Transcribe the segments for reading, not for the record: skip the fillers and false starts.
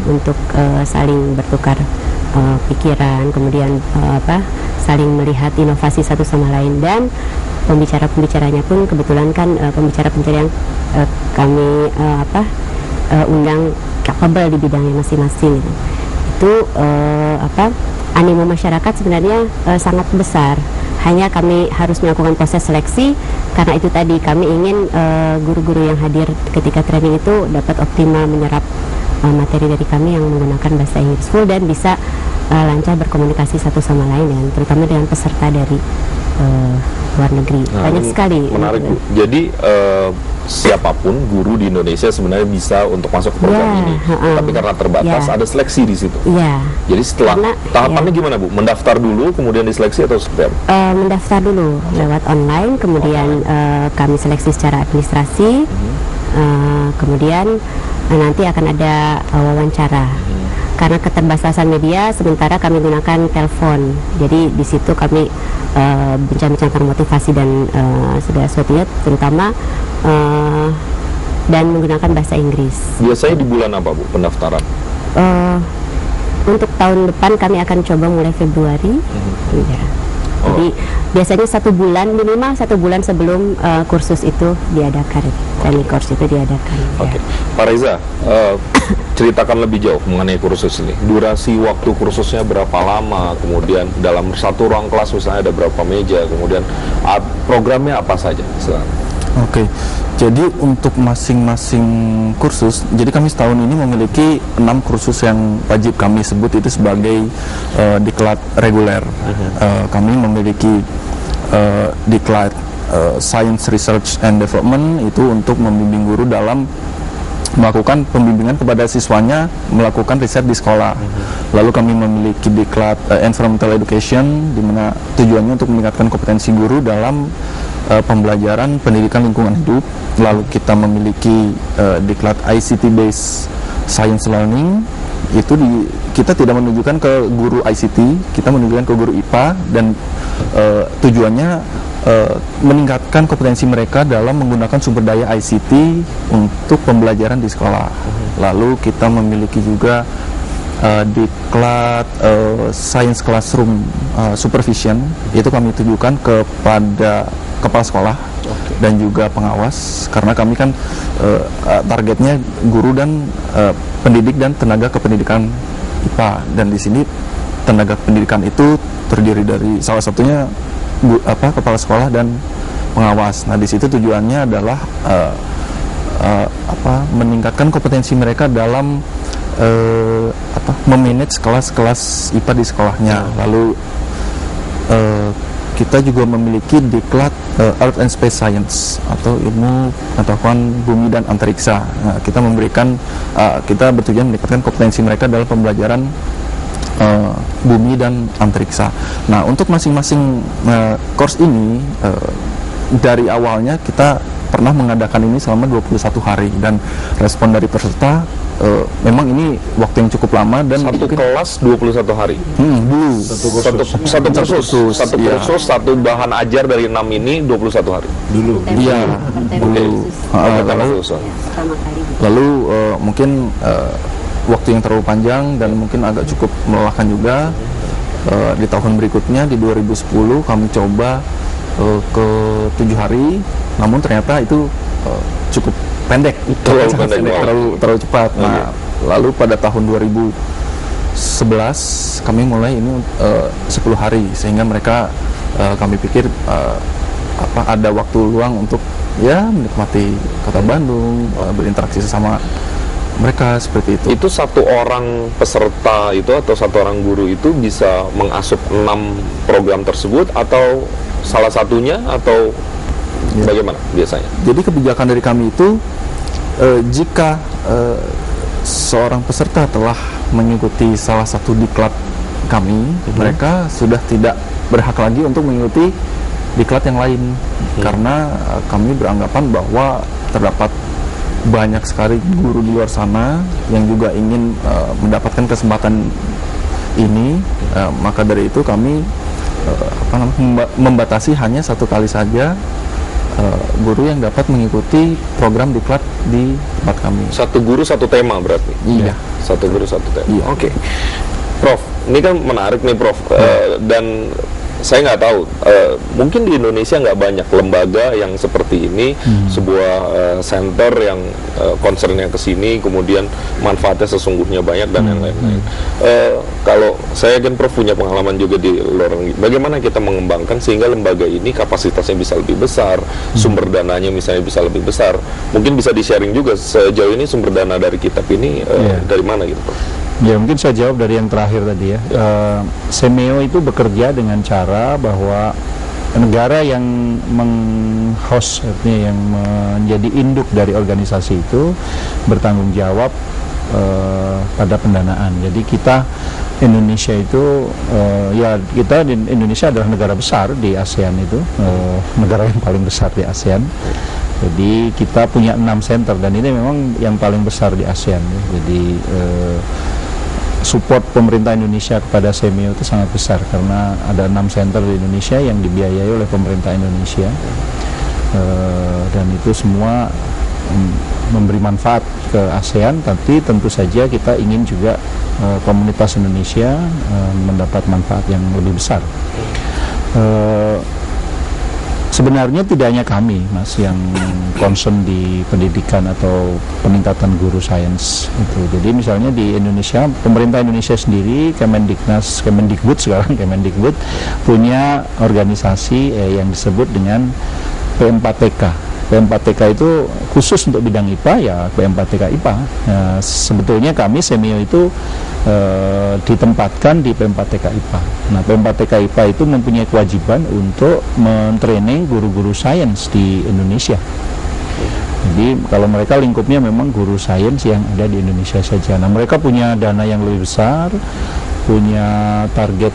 untuk saling bertukar pikiran, kemudian saling melihat inovasi satu sama lain. Dan pembicaranya pun kebetulan kan pembicara yang kami undang capable di bidangnya masing-masing gitu. Itu animo masyarakat sebenarnya sangat besar. Hanya kami harus melakukan proses seleksi, karena itu tadi kami ingin guru-guru yang hadir ketika training itu dapat optimal menyerap materi dari kami yang menggunakan bahasa Inggris full dan bisa lancar berkomunikasi satu sama lain, dan terutama dengan peserta dari luar negeri. Banyak sekali. Menarik, Bu. Jadi siapapun guru di Indonesia sebenarnya bisa untuk masuk ke program ini. Tapi karena terbatas ada seleksi di situ. Jadi setelah tahapannya gimana, Bu? Mendaftar dulu kemudian diseleksi atau seperti apa? Mendaftar dulu lewat online, kemudian kami seleksi secara administrasi. Kemudian nanti akan ada wawancara. Karena keterbatasan media, sementara kami gunakan telepon. Jadi di situ kami bincang-bincang tentang motivasi dan segala sesuatunya, terutama dan menggunakan bahasa Inggris. Biasanya di bulan apa, Bu, pendaftaran? Untuk tahun depan kami akan coba mulai Februari. Jadi biasanya minimal 1 bulan sebelum kursus itu diadakan, training course itu diadakan. Pak Reza, ceritakan lebih jauh mengenai kursus ini. Durasi waktu kursusnya berapa lama, kemudian dalam satu ruang kelas misalnya ada berapa meja, kemudian programnya apa saja? Jadi untuk masing-masing kursus, jadi kami setahun ini memiliki 6 kursus yang wajib kami sebut itu sebagai diklat reguler. Kami memiliki diklat Science Research and Development, itu untuk membimbing guru dalam melakukan pembimbingan kepada siswanya melakukan riset di sekolah. Lalu kami memiliki diklat Environmental Education, di mana tujuannya untuk meningkatkan kompetensi guru dalam pembelajaran pendidikan lingkungan hidup. Lalu kita memiliki diklat ICT Based Science Learning, itu kita tidak menunjukkan ke guru ICT, kita menunjukkan ke guru IPA, dan tujuannya meningkatkan kompetensi mereka dalam menggunakan sumber daya ICT untuk pembelajaran di sekolah. Lalu kita memiliki juga diklat Science Classroom Supervision, itu kami tujukan kepada kepala sekolah dan juga pengawas, karena kami kan targetnya guru dan pendidik dan tenaga kependidikan IPA, dan di sini tenaga pendidikan itu terdiri dari salah satunya kepala sekolah dan pengawas. Nah, di situ tujuannya adalah meningkatkan kompetensi mereka dalam memanage kelas-kelas IPA di sekolahnya. Lalu kita juga memiliki diklat Earth and Space Science atau ilmu pengetahuan bumi dan antariksa. Nah, kita memberikan kita bertujuan meningkatkan kompetensi mereka dalam pembelajaran bumi dan antariksa. Nah, untuk masing-masing course ini dari awalnya kita pernah mengadakan ini selama 21 hari, dan respon dari peserta memang ini waktu yang cukup lama. Dan satu kelas 21 hari dulu satu kursus satu bahan ajar dari 6 ini 21 hari dulu. Lalu mungkin waktu yang terlalu panjang dan mungkin agak cukup melelahkan juga. Di tahun berikutnya di 2010 kami coba ke 7 hari, namun ternyata itu cukup pendek, terlalu cepat. Nah, lalu pada tahun 2011 kami mulai ini 10 hari, sehingga mereka kami pikir ada waktu luang untuk menikmati kota Bandung, berinteraksi sesama mereka, seperti itu. Itu satu orang peserta itu atau satu orang guru itu bisa mengasup 6 program tersebut, atau salah satunya, atau bagaimana biasanya? Jadi kebijakan dari kami itu jika seorang peserta telah mengikuti salah satu diklat kami, mereka sudah tidak berhak lagi untuk mengikuti diklat yang lain, karena kami beranggapan bahwa terdapat banyak sekali guru di luar sana yang juga ingin mendapatkan kesempatan ini. Maka dari itu kami membatasi hanya 1 kali saja guru yang dapat mengikuti program diklat di tempat kami. Satu guru satu tema berarti? Iya. Satu guru satu tema. Iya. Oke. Prof, ini kan menarik nih Prof. Dan saya nggak tahu, mungkin di Indonesia nggak banyak lembaga yang seperti ini, sebuah center yang concernnya ke sini, kemudian manfaatnya sesungguhnya banyak dan yang lain-lain. Kalau saya yakin Prof punya pengalaman juga di luar negeri, bagaimana kita mengembangkan sehingga lembaga ini kapasitasnya bisa lebih besar, sumber dananya misalnya bisa lebih besar. Mungkin bisa di-sharing juga sejauh ini sumber dana dari kitab ini dari mana gitu Prof? Ya, mungkin saya jawab dari yang terakhir tadi ya. Semeo itu bekerja dengan cara bahwa negara yang meng-host, artinya yang menjadi induk dari organisasi itu bertanggung jawab pada pendanaan. Jadi kita Indonesia itu kita di Indonesia adalah negara besar di ASEAN itu, negara yang paling besar di ASEAN. Jadi kita punya 6 center dan ini memang yang paling besar di ASEAN ya. Jadi support pemerintah Indonesia kepada Semeo itu sangat besar karena ada 6 center di Indonesia yang dibiayai oleh pemerintah Indonesia, dan itu semua memberi manfaat ke ASEAN, tapi tentu saja kita ingin juga komunitas Indonesia mendapat manfaat yang lebih besar. Sebenarnya tidak hanya kami, Mas, yang concern di pendidikan atau peningkatan guru sains itu. Jadi misalnya di Indonesia, pemerintah Indonesia sendiri, Kemendikbud sekarang, Kemendikbud punya organisasi yang disebut dengan P4TK. P4TK itu khusus untuk bidang IPA, ya P4TK IPA. Sebetulnya kami Semeo itu ditempatkan di P4TK IPA. Nah, P4TK IPA itu mempunyai kewajiban untuk mentraining guru-guru sains di Indonesia. Jadi kalau mereka lingkupnya memang guru sains yang ada di Indonesia saja. Nah, mereka punya dana yang lebih besar, punya target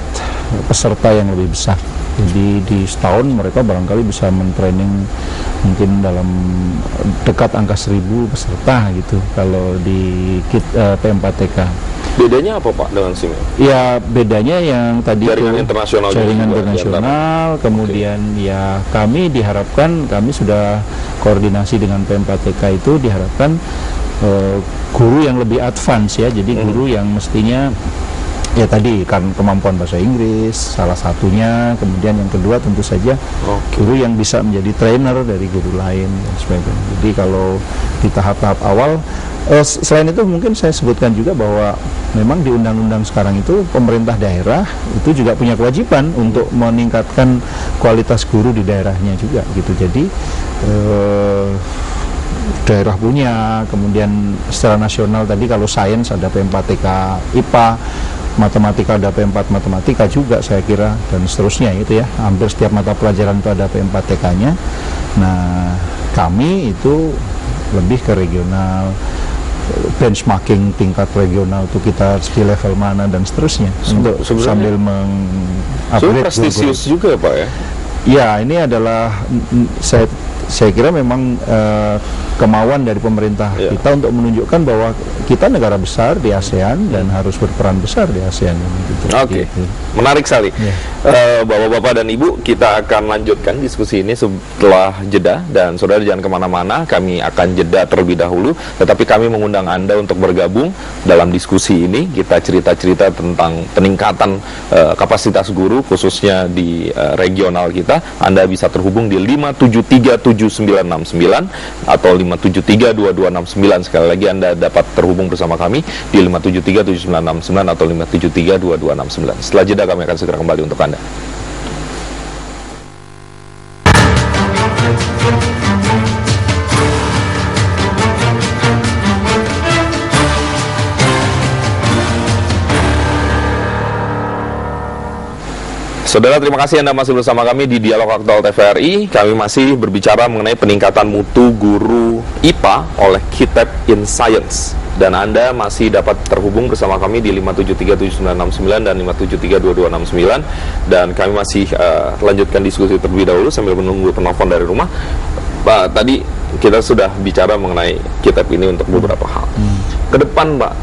peserta yang lebih besar. Jadi di setahun mereka barangkali bisa mentraining mungkin dalam dekat angka 1.000 peserta gitu kalau di P4TK. Bedanya apa Pak dengan Semeo? Ya bedanya yang tadi jaringan internasional, kemudian ya kami diharapkan, kami sudah koordinasi dengan P4TK itu diharapkan guru yang lebih advance ya, jadi guru yang mestinya ya tadi kan kemampuan bahasa Inggris salah satunya, kemudian yang kedua tentu saja guru yang bisa menjadi trainer dari guru lain dan sebagainya. Jadi kalau di tahap-tahap awal, selain itu mungkin saya sebutkan juga bahwa memang di undang-undang sekarang itu pemerintah daerah itu juga punya kewajiban untuk meningkatkan kualitas guru di daerahnya juga gitu. Jadi daerah punya, kemudian secara nasional tadi kalau sains ada P4TK IPA, matematika ada P4 matematika juga saya kira, dan seterusnya gitu ya, hampir setiap mata pelajaran itu ada P4TK-nya. Nah kami itu lebih ke regional, benchmarking tingkat regional itu kita di level mana dan seterusnya, untuk sambil mengupgrade. Prestisius juga Pak ya? Ya ini adalah saya kira memang kemauan dari pemerintah kita untuk menunjukkan bahwa kita negara besar di ASEAN dan harus berperan besar di ASEAN gitu. Oke. Menarik sekali. Bapak-bapak dan Ibu, kita akan lanjutkan diskusi ini setelah jeda, dan saudara jangan kemana-mana, kami akan jeda terlebih dahulu, tetapi kami mengundang Anda untuk bergabung dalam diskusi ini. Kita cerita-cerita tentang peningkatan kapasitas guru khususnya di regional kita. Anda bisa terhubung di 5737969 atau 5732269. Sekali lagi Anda dapat terhubung bersama kami di 5737969 atau 5732269. Setelah jeda kami akan segera kembali untuk Anda. Saudara, terima kasih Anda masih bersama kami di Dialog Aktual TVRI. Kami masih berbicara mengenai peningkatan mutu guru IPA oleh Kitab in Science. Dan Anda masih dapat terhubung bersama kami di 5737969 dan 5732269. Dan kami masih lanjutkan diskusi terlebih dahulu sambil menunggu penelpon dari rumah. Pak, tadi kita sudah bicara mengenai kitab ini untuk beberapa hal. Ke depan Pak,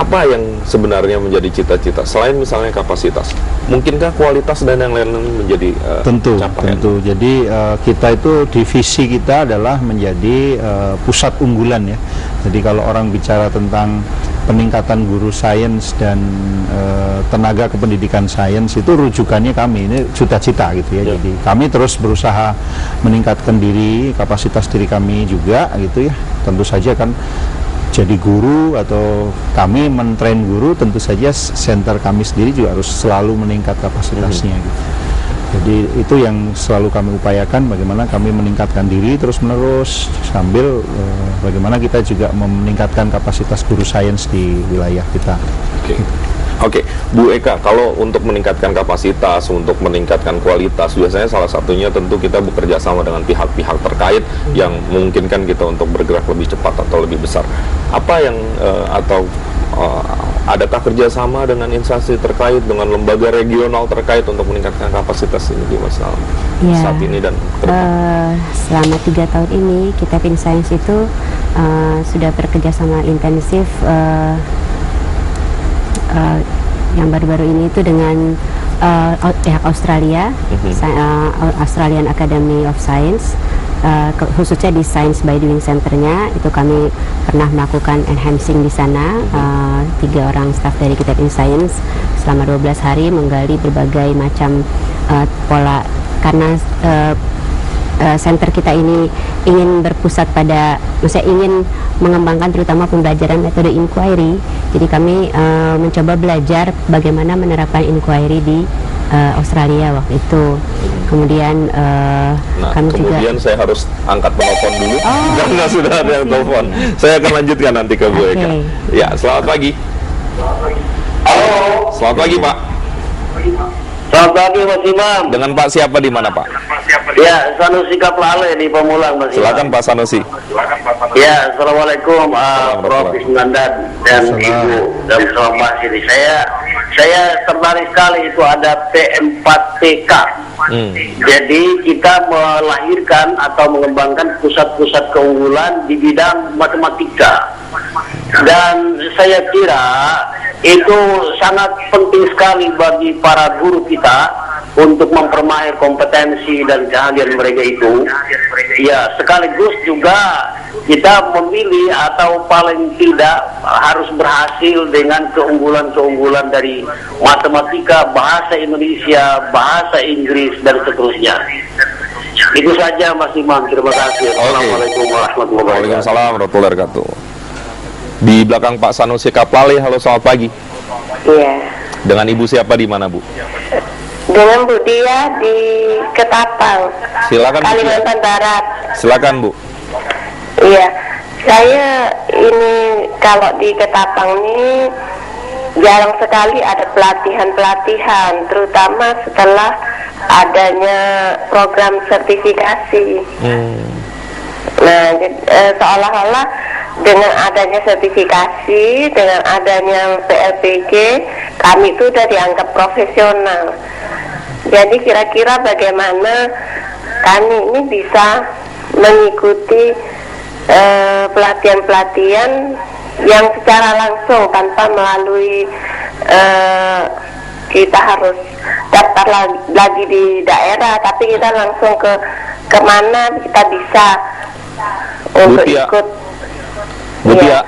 apa yang sebenarnya menjadi cita-cita selain misalnya kapasitas? Mungkinkah kualitas dan yang lain menjadi capaian? Tentu. Jadi kita itu divisi kita adalah menjadi pusat unggulan ya. Jadi kalau orang bicara tentang peningkatan guru sains dan tenaga kependidikan sains, itu rujukannya kami, ini cita-cita gitu ya. Jadi kami terus berusaha meningkatkan diri, kapasitas diri kami juga gitu ya. Tentu saja kan jadi guru atau kami mentrain guru, tentu saja center kami sendiri juga harus selalu meningkat kapasitasnya gitu. Jadi itu yang selalu kami upayakan, bagaimana kami meningkatkan diri terus-menerus sambil bagaimana kita juga meningkatkan kapasitas guru sains di wilayah kita. Oke, Bu Eka, kalau untuk meningkatkan kapasitas, untuk meningkatkan kualitas, biasanya salah satunya tentu kita bekerja sama dengan pihak-pihak terkait yang memungkinkan kita untuk bergerak lebih cepat atau lebih besar. Apa yang adakah kerjasama dengan instansi terkait, dengan lembaga regional terkait untuk meningkatkan kapasitas ini di masa saat ini dan ke depan? Selama 3 tahun ini, kita Tim Sains itu sudah bekerja sama intensif. Yang baru-baru ini itu dengan pihak Australia, Australian Academy of Science, khususnya di Science by Doing Center-nya, itu kami pernah melakukan enhancing di sana. 3 orang staf dari Kitab In Science selama 12 hari menggali berbagai macam pola, karena center kita ini ingin berpusat pada, maksudnya ingin mengembangkan terutama pembelajaran metode inquiry. Jadi kami mencoba belajar bagaimana menerapkan inquiry di Australia waktu itu. Kemudian kemudian saya harus angkat penelpon dulu karena sudah ada yang telepon. Saya akan lanjutkan nanti ke Bu Eka. Ya, selamat pagi. Halo. Selamat pagi, Pak. Selamat pagi, Mas Imam. Dengan Pak siapa di mana, Pak? Ya, Sanusi Kaplale di Pamulang, Mas Imam. Silakan Pak Sanusi. Ya, Assalamualaikum Prof. Ismandan dan Ibu dan Bapak sini. Saya tertarik sekali itu ada P4TK. Jadi kita melahirkan atau mengembangkan pusat-pusat keunggulan di bidang matematika. Dan saya kira itu sangat penting sekali bagi para guru kita untuk mempermahir kompetensi dan keahlian mereka itu. Ya, sekaligus juga kita memilih atau paling tidak harus berhasil dengan keunggulan-keunggulan dari matematika, bahasa Indonesia, bahasa Inggris, dan seterusnya. Itu saja Mas Imam, terima kasih. Assalamualaikum warahmatullahi wabarakatuh. Waalaikumsalam warahmatullahi wabarakatuh. Di belakang Pak Sanusi Kaplale, halo selamat pagi. Iya. Dengan Ibu siapa di mana, Bu? Dengan Bu Dia di Ketapang. Silakan, Kalimantan Barat. Silakan, Bu. Iya. Saya ini kalau di Ketapang ini jarang sekali ada pelatihan-pelatihan, terutama setelah adanya program sertifikasi. Nah, seolah-olah dengan adanya sertifikasi, dengan adanya PLPG, kami itu sudah dianggap profesional. Jadi kira-kira bagaimana kami ini bisa mengikuti pelatihan-pelatihan yang secara langsung tanpa melalui kita harus daftar lagi di daerah, tapi kita langsung ke kemana kita bisa untuk ikut. Bu Tia,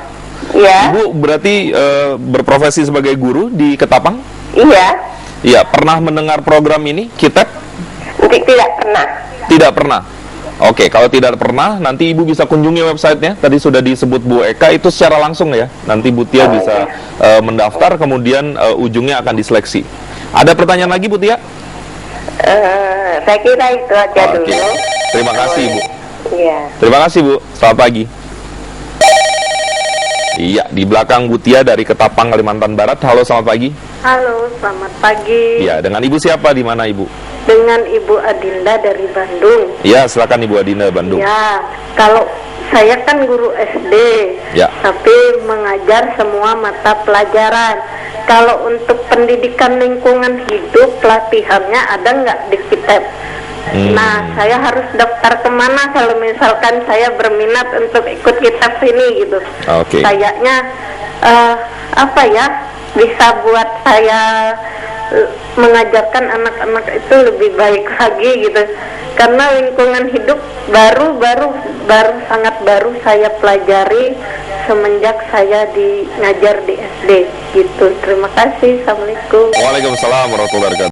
ya. Ibu berarti berprofesi sebagai guru di Ketapang? Iya. Iya, pernah mendengar program ini, Kitab? Tidak pernah. Tidak pernah. Oke, kalau tidak pernah, nanti Ibu bisa kunjungi websitenya. Tadi sudah disebut Bu Eka, itu secara langsung ya. Nanti Bu Tia bisa mendaftar, kemudian ujungnya akan diseleksi. Ada pertanyaan lagi, Bu Tia? Saya kira itu aja dulu. Terima kasih, Bu. Iya. Terima kasih, Bu. Selamat pagi. Iya, di belakang Bu Tia dari Ketapang, Kalimantan Barat. Halo, selamat pagi. Halo, selamat pagi. Iya, dengan Ibu siapa di mana, Ibu? Dengan Ibu Adinda dari Bandung. Iya, silakan Ibu Adinda Bandung. Ya, kalau saya kan guru SD, ya, tapi mengajar semua mata pelajaran. kalau untuk pendidikan lingkungan hidup pelatihannya ada nggak di Kitab? Nah, saya harus daftar kemana kalau misalkan saya berminat untuk ikut Kitab ini gitu? Kayaknya apa ya, bisa buat saya mengajarkan anak-anak itu lebih baik lagi gitu. Karena lingkungan hidup baru sangat baru saya pelajari semenjak saya ngajar di SD gitu. Terima kasih. Assalamualaikum. Waalaikumsalam warahmatullahi wabarakatuh.